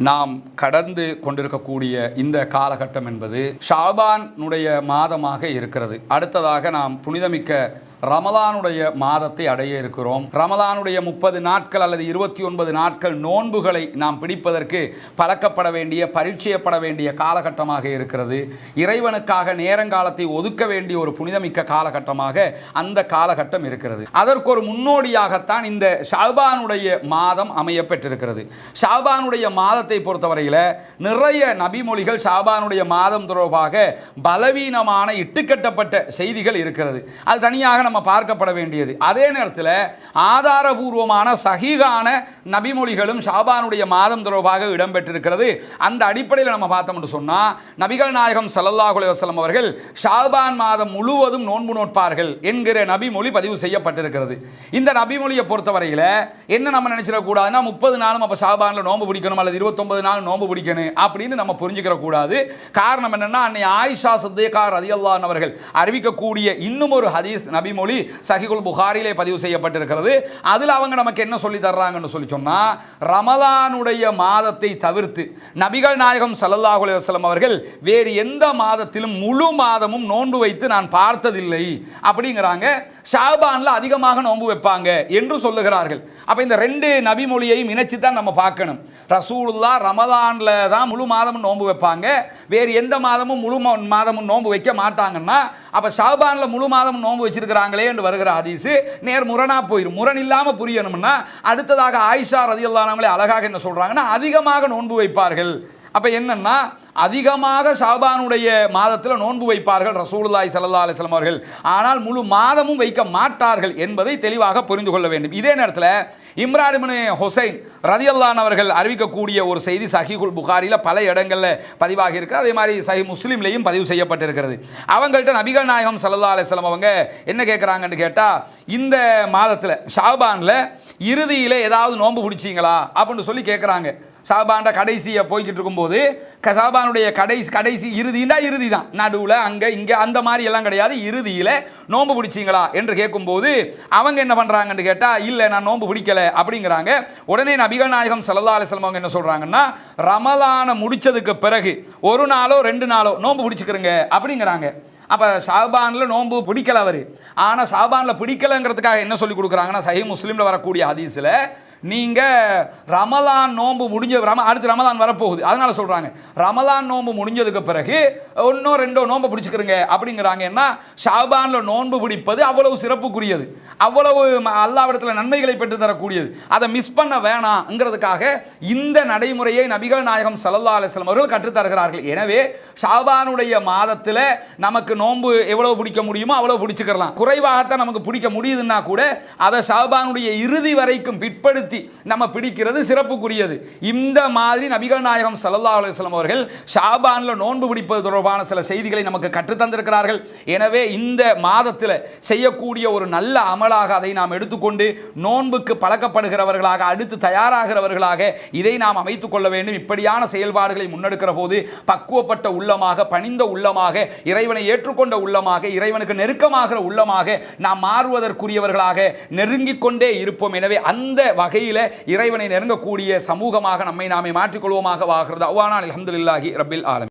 நாம் கடந்து கொண்டிருக்கக்கூடிய இந்த காலகட்டம் என்பது ஷாபானுடைய மாதமாக இருக்கிறது. அடுத்ததாக நாம் புனிதமிக்க ரமலானுடைய மாதத்தை அடைய இருக்கிறோம். ரமலானுடைய 30 நாட்கள் அல்லது 29 நாட்கள் நோன்புகளை நாம் பிடிப்பதற்கு பழக்கப்பட வேண்டிய, பரீட்சையப்பட வேண்டிய காலகட்டமாக இருக்கிறது. இறைவனுக்காக நேரங்காலத்தை ஒதுக்க வேண்டிய ஒரு புனிதமிக்க காலகட்டமாக அந்த காலகட்டம் இருக்கிறது. அதற்கு ஒரு முன்னோடியாகத்தான் இந்த ஷாபானுடைய மாதம் அமைய பெற்றிருக்கிறது. ஷாபானுடைய மாதத்தை பொறுத்தவரையில் நிறைய நபிமொழிகள் ஷாபானுடைய மாதம் தொடர்பாக பலவீனமான இட்டுக்கட்டப்பட்ட செய்திகள் இருக்கிறது. அது தனியாக நம்ம பார்க்கப்பட வேண்டியது. அதே நேரத்தில் ஆதாரபூர்வமான சஹீகான நபிமொழிகளும் ஷாபானுடைய மாதம் தொடர்பாக இடம்பெற்றிருக்கிறது. அந்த அடிப்படையில் நம்ம பார்த்தோம்னு சொன்னால் நபிகள் நாயகம் ஸல்லல்லாஹு அலைஹி வஸல்லம் அவர்கள் ஷாபான் மாதம் முழுவதும் நோன்பு நோட்பார்கள் என்கிற நபிமொழி பதிவு செய்யப்பட்டிருக்கிறது. இந்த நபிமொழியை பொறுத்தவரையில் என்ன நம்ம நினைச்சிடக்கூடாதுன்னா 30 நாளும் அப்போ ஷாபானில் நோன்பு பிடிக்கணும் அல்லது 29 நாள் நோன்பு பிடிக்கணும் அப்படின்னு நம்ம புரிஞ்சுக்கிற கூடாது. காரணம் என்னன்னா, அன்னை ஆயிஷா சித்திகா ரலியல்லாஹு அன்ஹா அவர்கள் அறிவிக்கக்கூடிய இன்னும் ஒரு ஹதீஸ் நபிமொழி சஹீஹுல் புகாரிலே பதிவு செய்யப்பட்டிருக்கிறது. அதில் அவங்க நமக்கு என்ன சொல்லி தர்றாங்கன்னு சொல்லி சொன்னா, ரமலானுடைய மாதத்தை தவிர்த்து நபிகள் நாயகம் ஸல்லல்லாஹு அலைஹி வஸல்லம் அவர்கள் வேறு எந்த மாதத்திலும் முழு மாதமும் நோன்பு வைத்து நான் பார்த்ததில்லை அப்படிங்கிறாங்க. ஷாபான்ல அதிகமாக நோன்பு வைப்பாங்க என்று சொல்லுகிறார்கள். அப்ப இந்த ரெண்டு நபிமொழியையும் இணைச்சு தான் நம்ம பார்க்கணும். ரசூலுல்லாஹ் ரமலான்ல தான் முழு மாதமும் நோன்பு வைப்பாங்க, வேறு எந்த மாதமும் முழு மாதமும் நோன்பு வைக்க மாட்டாங்கன்னா அப்ப ஷாபான்ல முழு மாதமும் நோன்பு வச்சிருக்கிறாங்களே என்று வருகிற ஹதீஸ் நேர் முரணா போயிடும். முரண் இல்லாம புரியணும்னா அடுத்ததாக ஆயிஷா ரலியல்லாஹு அன்ஹா அழகாக என்ன சொல்றாங்கன்னா, அதிகமாக நோன்பு வைப்பார்கள். அப்ப என்னன்னா, அதிகமாக ஷாபானுடைய மாதத்தில் நோன்பு வைப்பார்கள் ரசூலுல்லாஹி ஸல்லல்லாஹு அலைஹி வஸல்லம் அவர்கள், ஆனால் முழு மாதமும் வைக்க மாட்டார்கள் என்பதை தெளிவாக புரிந்து கொள்ள வேண்டும். இதே நேரத்தில் இம்ரான் இப்னு ஹுசைன் ரலியல்லாஹு அன்ஹு அவர்கள் அறிவிக்கக்கூடிய ஒரு செய்தி சஹீஹுல் புகாரியில் பல இடங்களில் பதிவாகி இருக்கு. அதே மாதிரி சஹீஹ் முஸ்லிம்லையும் பதிவு செய்யப்பட்டிருக்கிறது. அவங்கள்ட்ட நபிகள் நாயகம் ஸல்லல்லாஹு அலைஹி வஸல்லம் அவங்க என்ன கேட்குறாங்கன்னு கேட்டால், இந்த மாதத்தில் ஷாபானில் இறுதியில் ஏதாவது நோன்பு பிடிச்சிங்களா அப்படின்னு சொல்லி கேட்குறாங்க. ஷாபான்ட கடைசியை போய்கிட்டு இருக்கும்போது ஷாபானுடைய கடைசி இறுதினா இறுதி தான், நடுவில் அங்கே இங்கே அந்த மாதிரி எல்லாம் கிடையாது. இறுதியில் நோன்பு பிடிச்சிங்களா என்று கேட்கும்போது அவங்க என்ன பண்ணுறாங்கன்னு கேட்டால், இல்லை நான் நோன்பு பிடிக்கலை அப்படிங்கிறாங்க. உடனே நபிகள் நாயகம் ஸல்லல்லாஹு அலைஹி வஸல்லம் அவங்க என்ன சொல்கிறாங்கன்னா, ரமலானை முடித்ததுக்கு பிறகு ஒரு நாளோ 2 நாளோ நோன்பு பிடிச்சிக்கிறங்க அப்படிங்கிறாங்க. அப்போ ஷாபானில் நோன்பு பிடிக்கலை அவர், ஆனால் ஷாபானில் பிடிக்கலைங்கிறதுக்காக என்ன சொல்லி கொடுக்குறாங்கன்னா, சஹீஹ் முஸ்லிமில் வரக்கூடிய ஹதீஸில் நீங்கள் ரமலான் நோன்பு முடிஞ்ச அடுத்து ரமலான் வரப்போகுது, அதனால சொல்கிறாங்க ரமலான் நோன்பு முடிஞ்சதுக்கு பிறகு 1 2 நோன்பு பிடிச்சிக்கிறங்க அப்படிங்கிறாங்க. என்ன, ஷாபானில் நோன்பு பிடிப்பது அவ்வளவு சிறப்புக்குரியது, அவ்வளவு அல்லாஹ்விடத்தில் நன்மைகளை பெற்று தரக்கூடியது, அதை மிஸ் பண்ண வேணாங்கிறதுக்காக இந்த நடைமுறையை நபிகள் நாயகம் ஸல்லல்லாஹு அலைஹி வஸல்லம் அவர்கள் கற்றுத்தருகிறார்கள். எனவே ஷாபானுடைய மாதத்தில் நமக்கு நோன்பு எவ்வளவு பிடிக்க முடியுமோ அவ்வளவு பிடிச்சிக்கலாம். குறைவாகத்தான் நமக்கு பிடிக்க முடியுதுன்னா கூட அதை ஷாபானுடைய இறுதி வரைக்கும் பிற்படுத்தி நம்ம பிடிக்கிறது சிறப்புக்குரியது. இந்த மாதிரி நபிகள் நாயகம் ஸல்லல்லாஹு அலைஹி வஸல்லம் அவர்கள் ஷாபான்ல நோன்பு பிடிப்பது தொடர்பான சில செய்திகளை நமக்கு கற்றுத் தந்திருக்கிறார்கள். எனவே இந்த மாதத்தில் செய்யக்கூடிய ஒரு நல்ல அமலாக அதை நாம் எடுத்துக்கொண்டு நோன்புக்கு பழக்கப்படுகிறவர்களாக, அடுத்து தயாராகிறவர்களாக இதை நாம் அமைத்துக் கொள்ள வேண்டும். இப்படியான செயல்பாடுகளை முன்னெடுக்கிற போது பக்குவப்பட்ட உள்ளமாக, பணிந்த உள்ளமாக, இறைவனை ஏற்றுக்கொண்ட உள்ளமாக, இறைவனுக்கு நெருக்கமாகிற உள்ளமாக நாம் மாறுவதற்குரியவர்களாக நெருங்கிக் கொண்டே இருப்போம். எனவே அந்த வகையில் இறைவனை நெருங்கக்கூடிய சமூகமாக நம்மை நாமே மாற்றிக்கொள்வோமாக. வாகிறது அல்ஹம்துலில்லாஹி ரப்பில் ஆலமீன்.